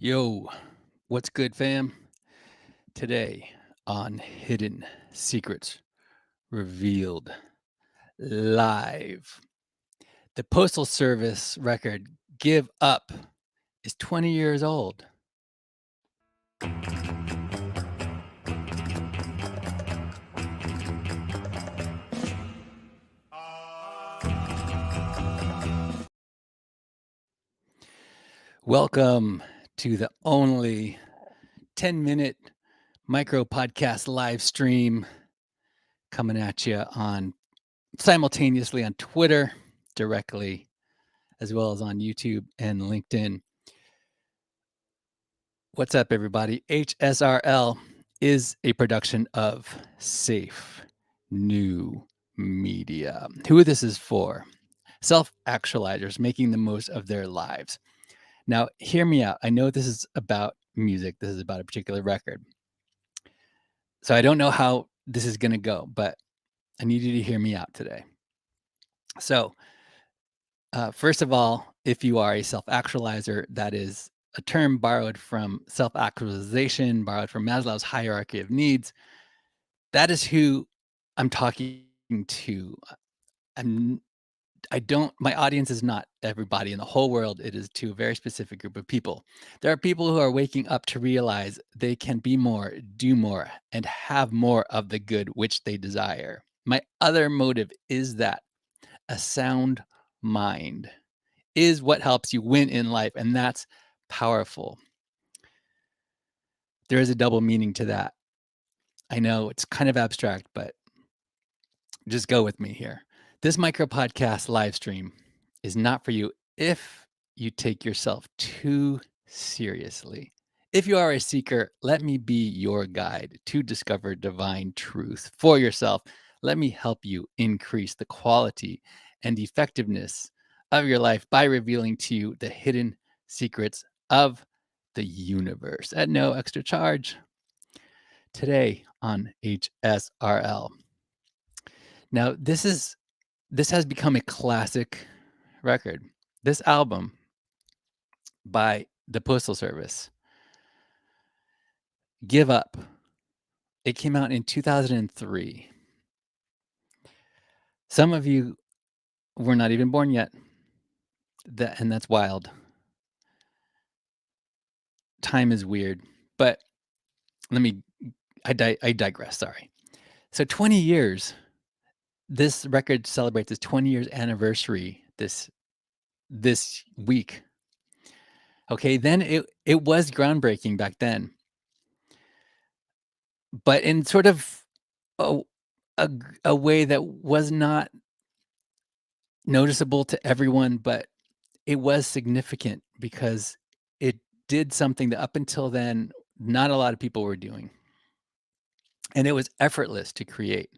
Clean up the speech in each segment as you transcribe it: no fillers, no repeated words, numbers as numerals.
Yo, what's good, fam? Today on Hidden Secrets Revealed Live, the Postal Service record Give Up is 20 years old. Welcome to the only 10-minute micro podcast live stream coming at you on simultaneously on Twitter directly, as well as on YouTube and LinkedIn. What's up, everybody? HSRL is a production of Safe New Media. Who this is for? Self-actualizers making the most of their lives. Now, hear me out. I know this is about music. This is about a particular record. So I don't know how this is going to go, but I need you to hear me out today. So first of all, if you are a self-actualizer, that is a term borrowed from self-actualization, borrowed from Maslow's hierarchy of needs. That is who I'm talking to. My audience is not everybody in the whole world. It is to a very specific group of people. There are people who are waking up to realize they can be more, do more, and have more of the good which they desire. My other motive is that a sound mind is what helps you win in life, and that's powerful. There is a double meaning to that. I know it's kind of abstract, but just go with me here. This micro podcast live stream is not for you if you take yourself too seriously. If you are a seeker, let me be your guide to discover divine truth for yourself. Let me help you increase the quality and effectiveness of your life by revealing to you the hidden secrets of the universe at no extra charge. Today on HSRL. Now, this has become a classic record. This album by the Postal Service, Give Up, it came out in 2003. Some of you were not even born yet, and that's wild. Time is weird, but I digress, sorry. So 20 years, this record celebrates its 20 years anniversary this week. Okay, then it was groundbreaking back then. But in sort of a way that was not noticeable to everyone, but it was significant because it did something that up until then, not a lot of people were doing. And it was effortless to create.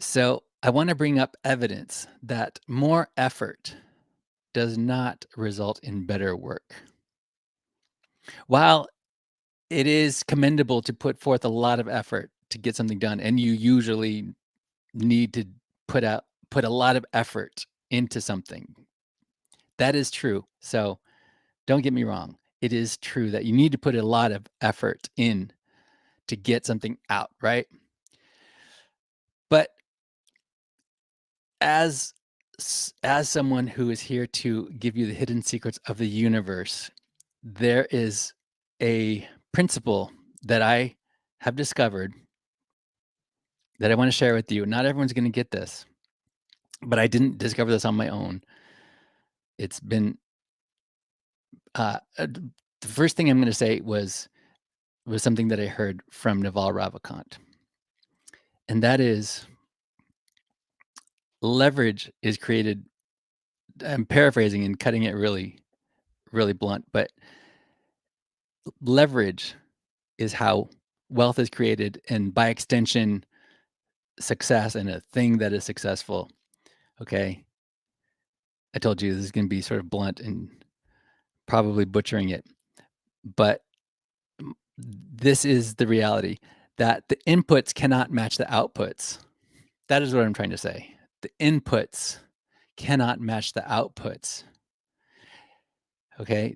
So I want to bring up evidence that more effort does not result in better work. While it is commendable to put forth a lot of effort to get something done, and you usually need to put a lot of effort into something. That is true. So don't get me wrong. It is true that you need to put a lot of effort in to get something out, right? But as someone who is here to give you the hidden secrets of the universe, there is a principle that I have discovered that I want to share with you. Not everyone's going to get this, but I didn't discover this on my own. It's been the first thing I'm going to say was something that I heard from Naval Ravikant, and that is leverage is created. I'm paraphrasing and cutting it really, really blunt, but leverage is how wealth is created, and by extension, success and a thing that is successful. Okay. I told you this is going to be sort of blunt and probably butchering it, but this is the reality that the inputs cannot match the outputs. That is what I'm trying to say. The inputs cannot match the outputs. Okay.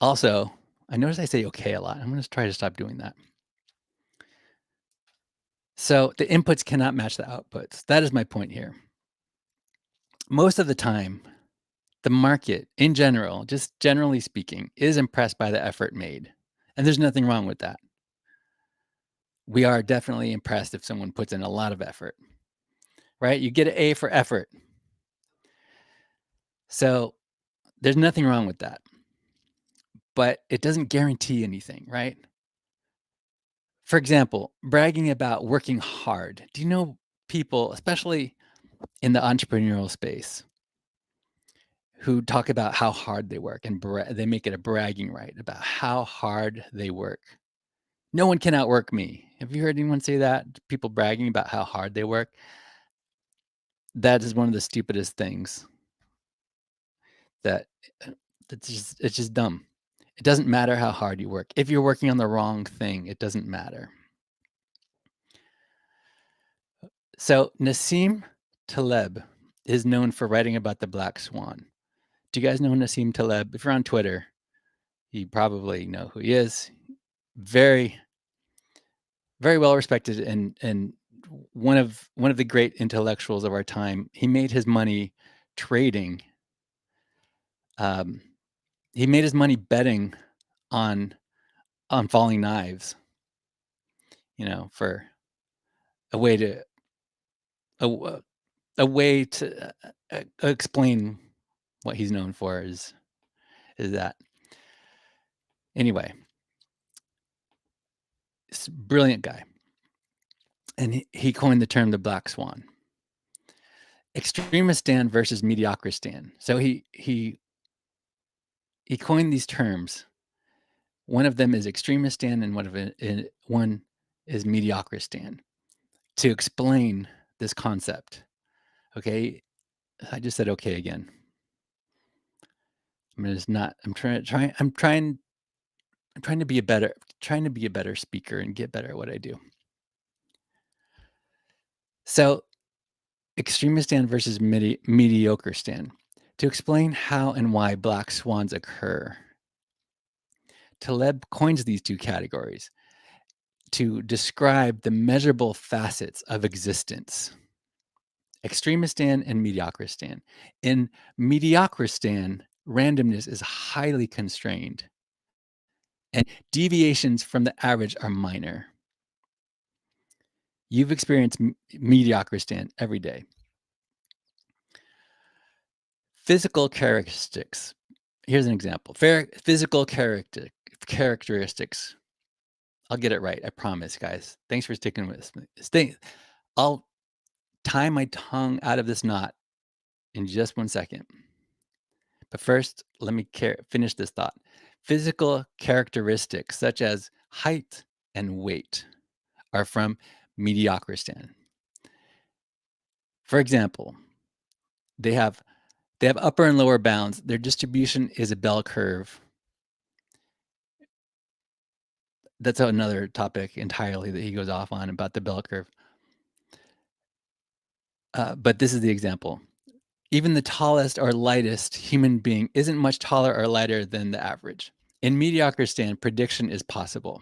Also, I notice I say okay a lot. I'm going to try to stop doing that. So the inputs cannot match the outputs. That is my point here. Most of the time, the market in general, just generally speaking, is impressed by the effort made. And there's nothing wrong with that. We are definitely impressed if someone puts in a lot of effort, right? You get an A for effort. So there's nothing wrong with that. But it doesn't guarantee anything, right? For example, bragging about working hard. Do you know people, especially in the entrepreneurial space, who talk about how hard they work and they make it a bragging right about how hard they work? No one can outwork me. Have you heard anyone say that? People bragging about how hard they work? That is one of the stupidest things that it's just dumb. It doesn't matter how hard you work. If you're working on the wrong thing, it doesn't matter. So Nassim Taleb is known for writing about the black swan. Do you guys know Nassim Taleb? If you're on Twitter, you probably know who he is. Very, very well respected and one of the great intellectuals of our time. He made his money trading. Um, he made his money betting on falling knives. For a way to a, a way to explain what he's known for is that. Anyway, it's a brilliant guy. And he coined the term the black swan. Extremist stand versus mediocre stand. So he coined these terms. One of them is extremist stand and one is mediocre stand to explain this concept. Okay. I just said okay again. I'm trying to be a better speaker and get better at what I do. So extremist stand versus mediocre stand. To explain how and why black swans occur, Taleb coins these two categories to describe the measurable facets of existence. Extremistan and mediocristan. In mediocristan, randomness is highly constrained, and deviations from the average are minor. You've experienced mediocristan every day. Physical characteristics. Here's an example. Physical characteristics. I'll get it right. I promise, guys. Thanks for sticking with me. I'll tie my tongue out of this knot in just 1 second. But first, let me finish this thought. Physical characteristics such as height and weight are from mediocristan. For example, they have upper and lower bounds. Their distribution is a bell curve. That's another topic entirely that he goes off on about the bell curve. But this is the example. Even the tallest or lightest human being isn't much taller or lighter than the average. In mediocristan, prediction is possible.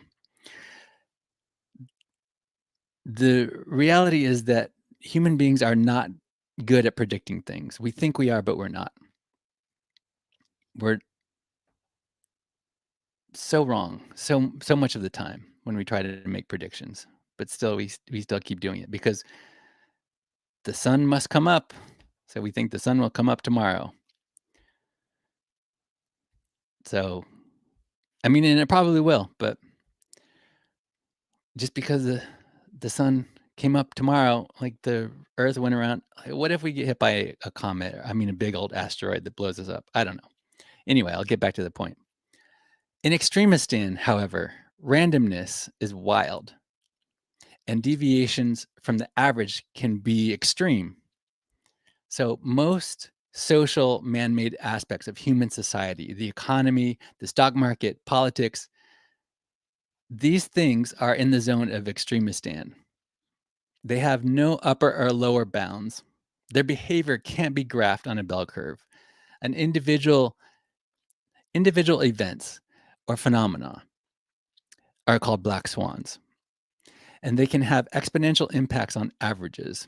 The reality is that human beings are not good at predicting things. We think we are, but we're not. We're so wrong so much of the time when we try to make predictions, but still we still keep doing it because the sun must come up. So we think the sun will come up tomorrow. So, I mean, and it probably will, but just because the sun came up tomorrow, like the Earth went around. Like, what if we get hit by a comet? I mean, a big old asteroid that blows us up? I don't know. Anyway, I'll get back to the point. In Extremistan, however, randomness is wild, and deviations from the average can be extreme. So, most social man made aspects of human society, the economy, the stock market, politics, these things are in the zone of Extremistan. They have no upper or lower bounds. Their behavior can't be graphed on a bell curve. An individual events or phenomena are called black swans, and they can have exponential impacts on averages.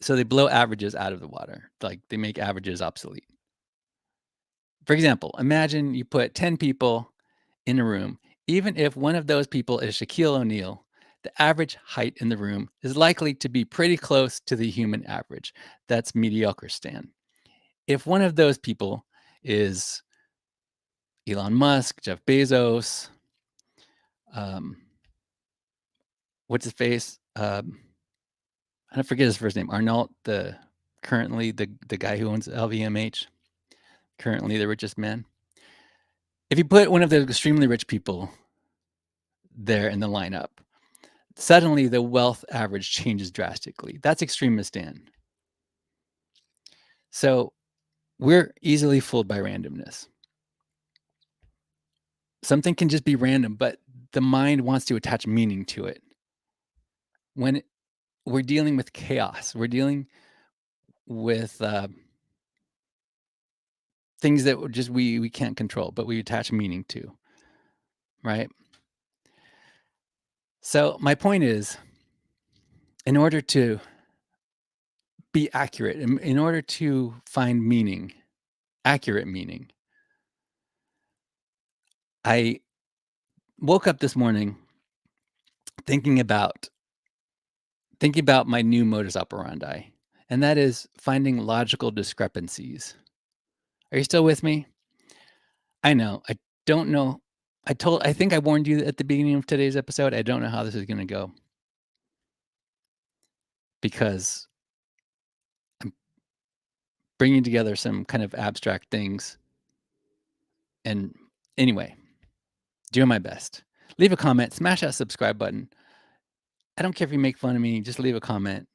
So they blow averages out of the water, like they make averages obsolete. For example, imagine you put 10 people in a room. Even if one of those people is Shaquille O'Neal, the average height in the room is likely to be pretty close to the human average. That's mediocre Stan. If one of those people is Elon Musk, Jeff Bezos, um, what's his face? I don't forget his first name. Arnault, currently the guy who owns LVMH, currently the richest man. If you put one of the extremely rich people there in the lineup, suddenly the wealth average changes drastically. That's extremistan. So we're easily fooled by randomness. Something can just be random, but the mind wants to attach meaning to it. When we're dealing with chaos, we're dealing with things that we can't control, but we attach meaning to, right? So my point is, in order to be accurate, in order to find meaning, accurate meaning, I woke up this morning thinking about my new modus operandi, and that is finding logical discrepancies. Are you still with me? I know. I don't know. I think I warned you at the beginning of today's episode. I don't know how this is going to go because I'm bringing together some kind of abstract things. And anyway, doing my best. Leave a comment, smash that subscribe button. I don't care if you make fun of me, just leave a comment.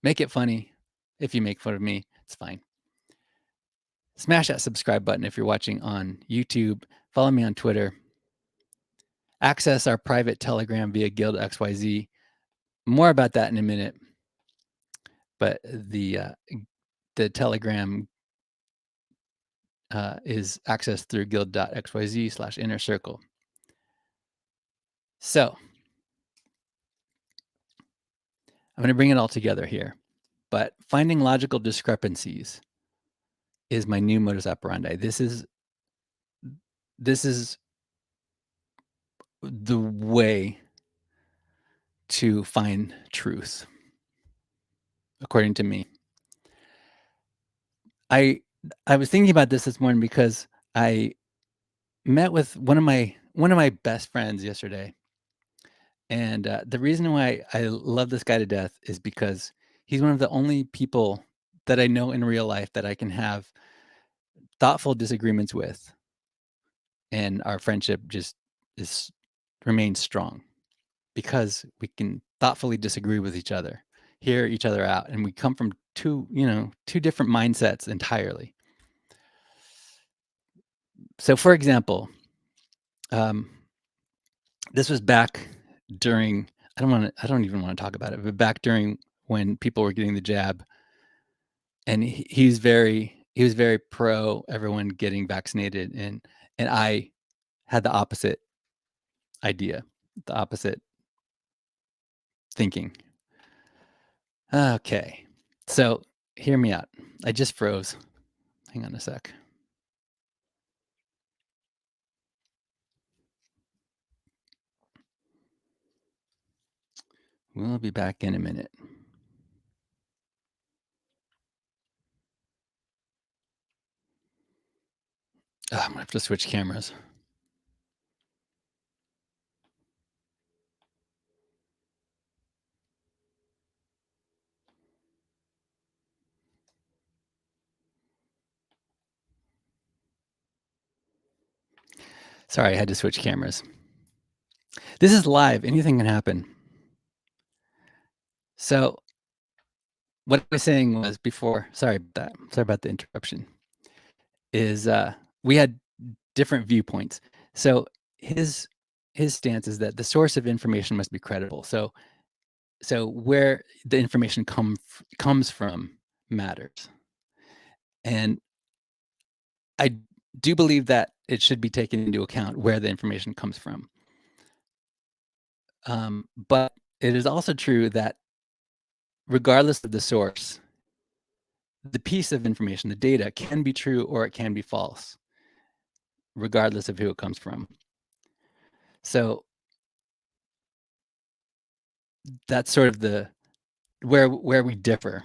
Make it funny. If you make fun of me, it's fine. Smash that subscribe button if you're watching on YouTube. Follow me on Twitter. Access our private Telegram via Guild XYZ. More about that in a minute. But the Telegram is accessed through guild.xyz/inner circle. So I'm going to bring it all together here. But finding logical discrepancies is my new modus operandi. This is the way to find truth, according to me. I was thinking about this morning because I met with one of my best friends yesterday, and the reason why I love this guy to death is because he's one of the only people that I know in real life that I can have thoughtful disagreements with, and our friendship just is remains strong because we can thoughtfully disagree with each other, hear each other out, and we come from two different mindsets entirely. So, for example, um, this was back during I don't even want to talk about it, but back during when people were getting the jab, and he was very pro everyone getting vaccinated, and I had the opposite idea, the opposite thinking. Okay, so hear me out. I just froze. Hang on a sec. We'll be back in a minute. Oh, I'm gonna have to switch cameras. Sorry, I had to switch cameras. This is live. Anything can happen. So what I was saying was before, sorry about that. Sorry about the interruption, is we had different viewpoints. So his stance is that the source of information must be credible. So where the information comes from matters. And I do believe that it should be taken into account where the information comes from. But it is also true that regardless of the source, the piece of information, the data, can be true or it can be false, regardless of who it comes from. So that's sort of the where we differ.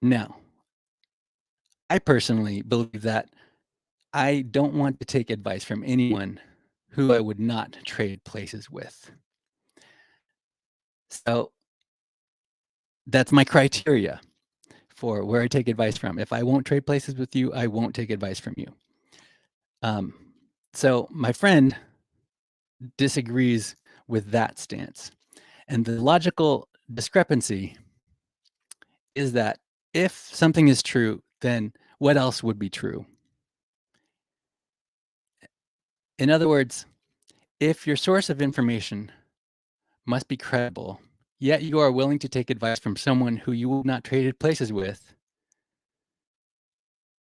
Now, I personally believe that I don't want to take advice from anyone who I would not trade places with. So that's my criteria for where I take advice from. If I won't trade places with you, I won't take advice from you. So my friend disagrees with that stance. And the logical discrepancy is that if something is true, then what else would be true? In other words, if your source of information must be credible, yet you are willing to take advice from someone who you would not traded places with,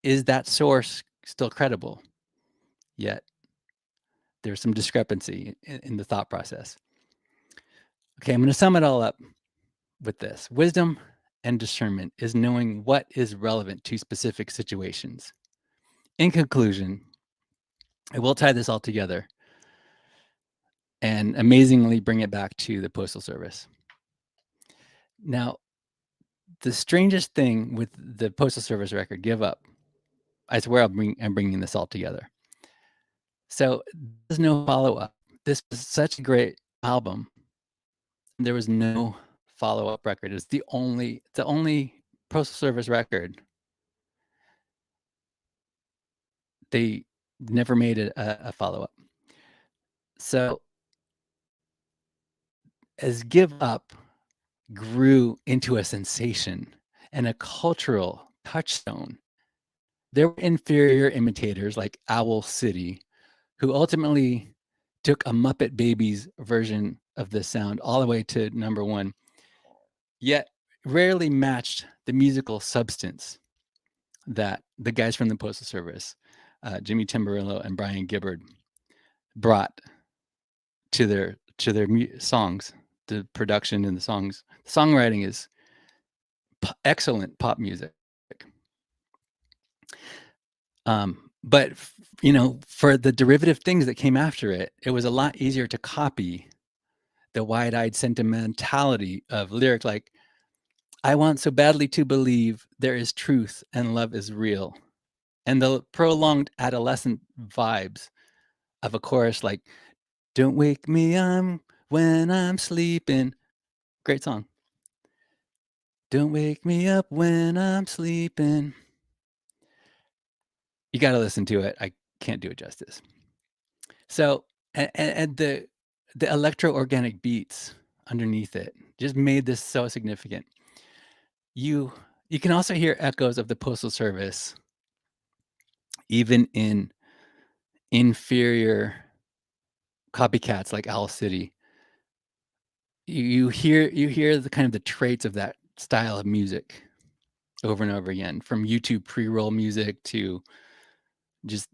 is that source still credible? Yet there's some discrepancy in the thought process. Okay, I'm going to sum it all up with this. Wisdom and discernment is knowing what is relevant to specific situations. In conclusion, I will tie this all together and amazingly bring it back to the Postal Service. Now, the strangest thing with the Postal Service record, Give Up, I swear I'm bringing this all together. So there's no follow-up. This was such a great album. There was no follow-up record. It's the only Postal Service record. They never made a follow-up. So as Give Up grew into a sensation and a cultural touchstone, there were inferior imitators like Owl City, who ultimately took a Muppet Babies version of the sound all the way to #1, yet rarely matched the musical substance that the guys from the Postal Service, Jimmy Timbarillo and Brian Gibbard, brought to their songs. The production and the songs, songwriting is excellent pop music. But for the derivative things that came after it, it was a lot easier to copy the wide-eyed sentimentality of lyric like, I want so badly to believe there is truth and love is real. And the prolonged adolescent vibes of a chorus like, don't wake me up when I'm sleeping. Great song. Don't wake me up when I'm sleeping. You got to listen to it. I can't do it justice. So, and the electro-organic beats underneath it just made this so significant. You can also hear echoes of the Postal Service even in inferior copycats like Owl City. You hear the kind of the traits of that style of music over and over again, from YouTube pre-roll music to just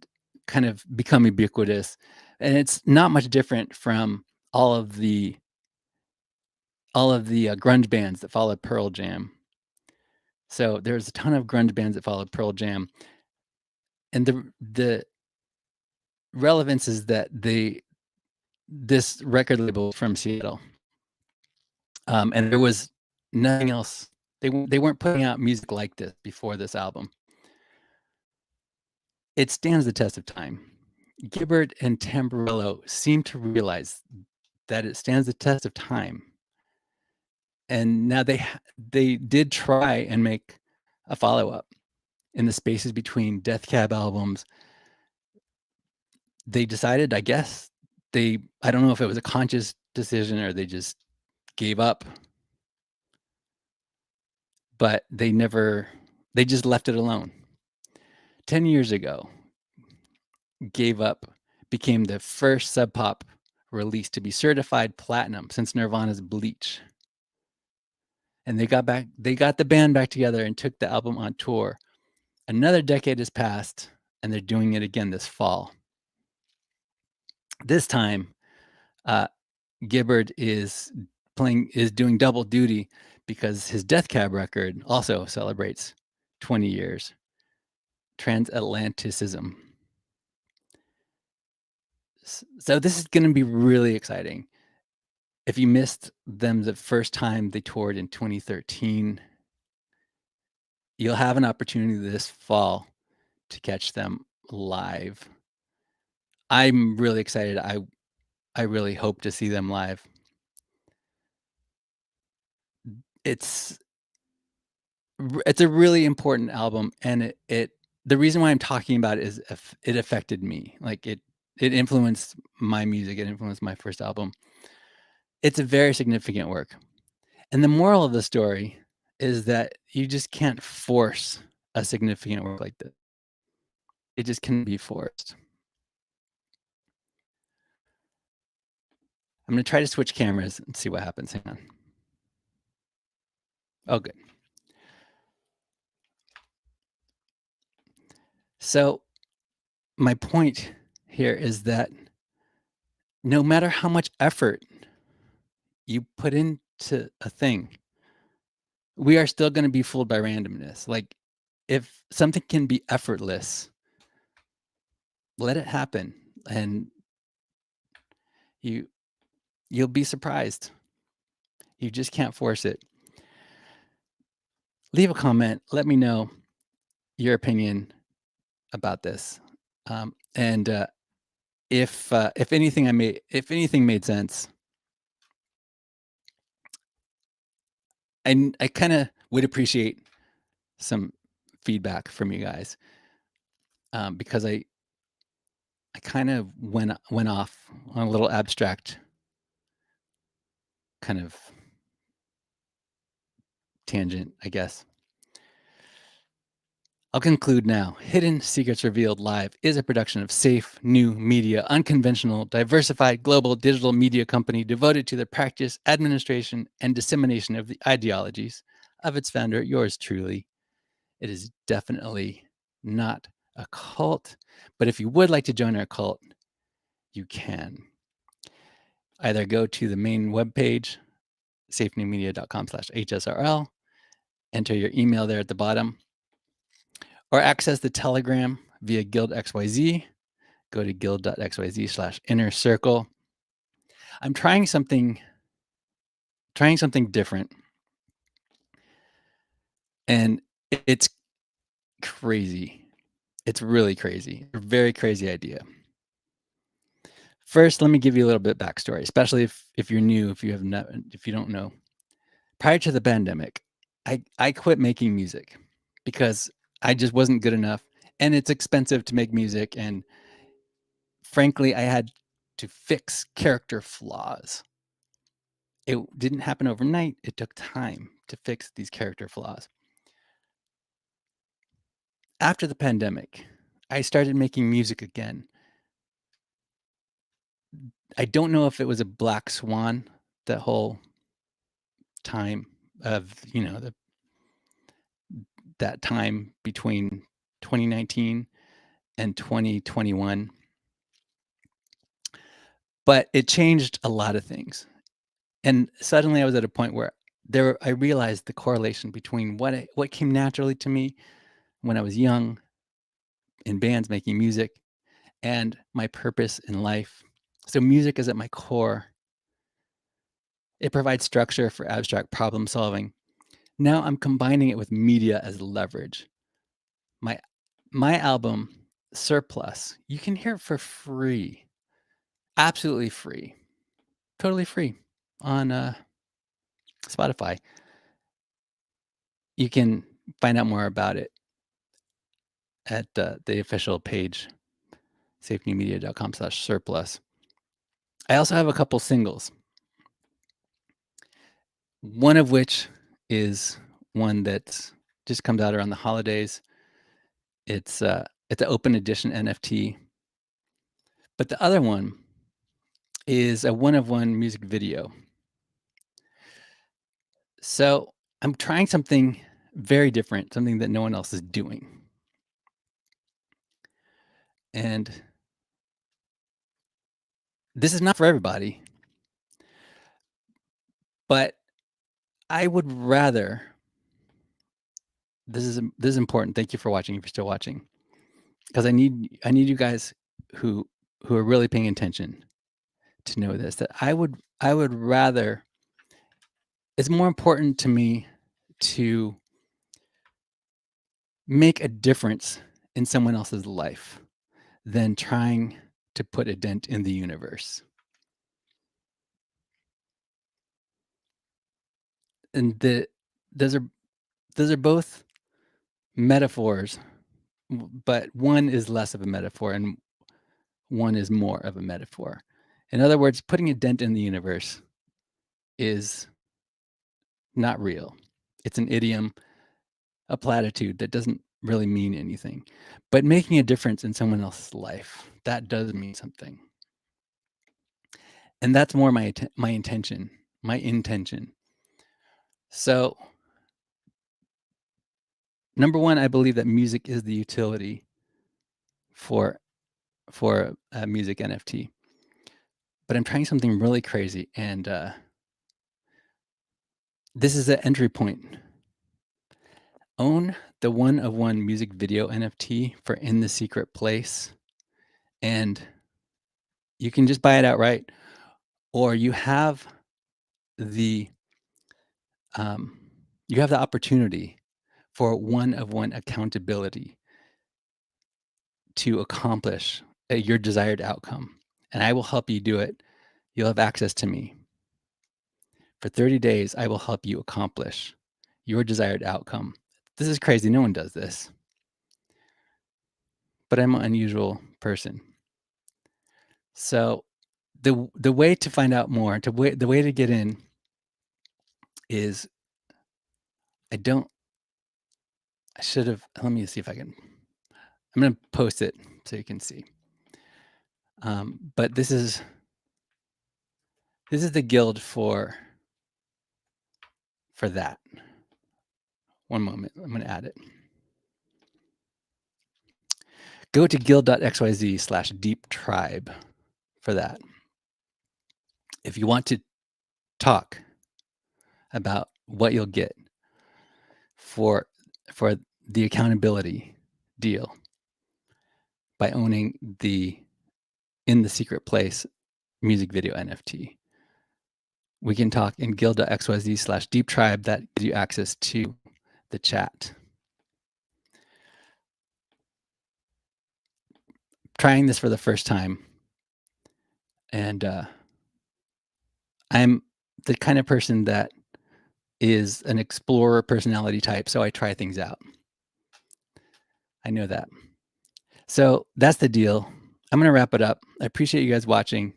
kind of become ubiquitous. And it's not much different from all of the grunge bands that followed Pearl Jam. So there's a ton of grunge bands that followed Pearl Jam. And the relevance is that this record label from Seattle. And there was nothing else. They weren't putting out music like this before this album. It stands the test of time. Gibbard and Tamburello seem to realize that it stands the test of time. And now they did try and make a follow-up in the spaces between Death Cab albums they decided, I guess, I don't know if it was a conscious decision or they just gave up, but they just left it alone. 10 years ago, gave up, became the first Sub Pop release to be certified platinum since Nirvana's Bleach. And they got the band back together and took the album on tour. Another decade has passed, and they're doing it again this fall. This time, uh, Gibbard is doing double duty because his Death Cab record also celebrates 20 years. Transatlanticism. So this is going to be really exciting. If you missed them the first time they toured in 2013, you'll have an opportunity this fall to catch them live. I'm really excited. I really hope to see them live. It's it's a really important album, and it the reason why I'm talking about it is it affected me. Like it influenced my music. It influenced my first album. It's a very significant work. And the moral of the story is that you just can't force a significant work like this. It just can be forced. I'm gonna try to switch cameras and see what happens. Hang on. Oh, good. So my point here is that no matter how much effort you put into a thing, we are still going to be fooled by randomness. Like if something can be effortless, let it happen and you you'll be surprised. You just can't force it. Leave a comment, let me know your opinion about this. And if anything if anything made sense, I kind of would appreciate some feedback from you guys, because I kind of went off on a little abstract kind of tangent, I guess. I'll conclude now. Hidden Secrets Revealed Live is a production of Safe New Media, unconventional, diversified global digital media company devoted to the practice, administration, and dissemination of the ideologies of its founder, yours truly. It is definitely not a cult, but if you would like to join our cult, you can. Either go to the main webpage, safenewmedia.com/HSRL, enter your email there at the bottom, or access the Telegram via Guild XYZ. Go to guild.xyz/inner circle. I'm trying something different, and it's crazy. It's really crazy. A very crazy idea. First, let me give you a little bit backstory, especially if you're new, if you don't know. Prior to the pandemic, I quit making music because I just wasn't good enough, and it's expensive to make music, and frankly, I had to fix character flaws. It didn't happen overnight. It took time to fix these character flaws. After the pandemic, I started making music again. I don't know if it was a black swan that whole time of, that time between 2019 and 2021, but it changed a lot of things. And suddenly I was at a point where I realized the correlation between what came naturally to me when I was young in bands making music and my purpose in life. So music is at my core. It provides structure for abstract problem solving. Now I'm combining it with media as leverage. My my album Surplus, you can hear it for free. Absolutely free. Totally free on Spotify. You can find out more about it at the official page safenewmedia.com/surplus. I also have a couple singles, one of which is one that just comes out around the holidays. It's an open edition NFT, but the other one is a one of one music video. So I'm trying something very different, something that no one else is doing. And this is not for everybody, but I would rather this is important. Thank you for watching if you're still watching. Because I need you guys who who are really paying attention to know this, that I would rather it's more important to me to make a difference in someone else's life than trying to put a dent in the universe. And those are those are both metaphors, but one is less of a metaphor and one is more of a metaphor. In other words, putting a dent in the universe is not real. It's an idiom, a platitude that doesn't really mean anything. But making a difference in someone else's life, that does mean something. And that's more my intention, my intention. So, number one, I believe that music is the utility for a music NFT. But I'm trying something really crazy, and this is the entry point. Own the one of one music video NFT for In the Secret Place, and you can just buy it outright, or the um, you have the opportunity for one of one accountability to accomplish your desired outcome, and I will help you do it. You'll have access to me for 30 days. I will help you accomplish your desired outcome. This is crazy. No one does this, but I'm an unusual person. So the way to find out more, the way to get in is I don't I should have let me see if I can. I'm gonna post it so you can see. But this is the guild for that. One moment, I'm gonna add it. Go to guild.xyz/deep tribe for that. If you want to talk about what you'll get for the accountability deal by owning the In the Secret Place music video NFT. We can talk in guild.xyz/deep tribe. That gives you access to the chat. Trying this for the first time, and I'm the kind of person that is an explorer personality type, so I try things out. I know that. So that's the deal. I'm going to wrap it up. I appreciate you guys watching.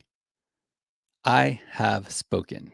I have spoken.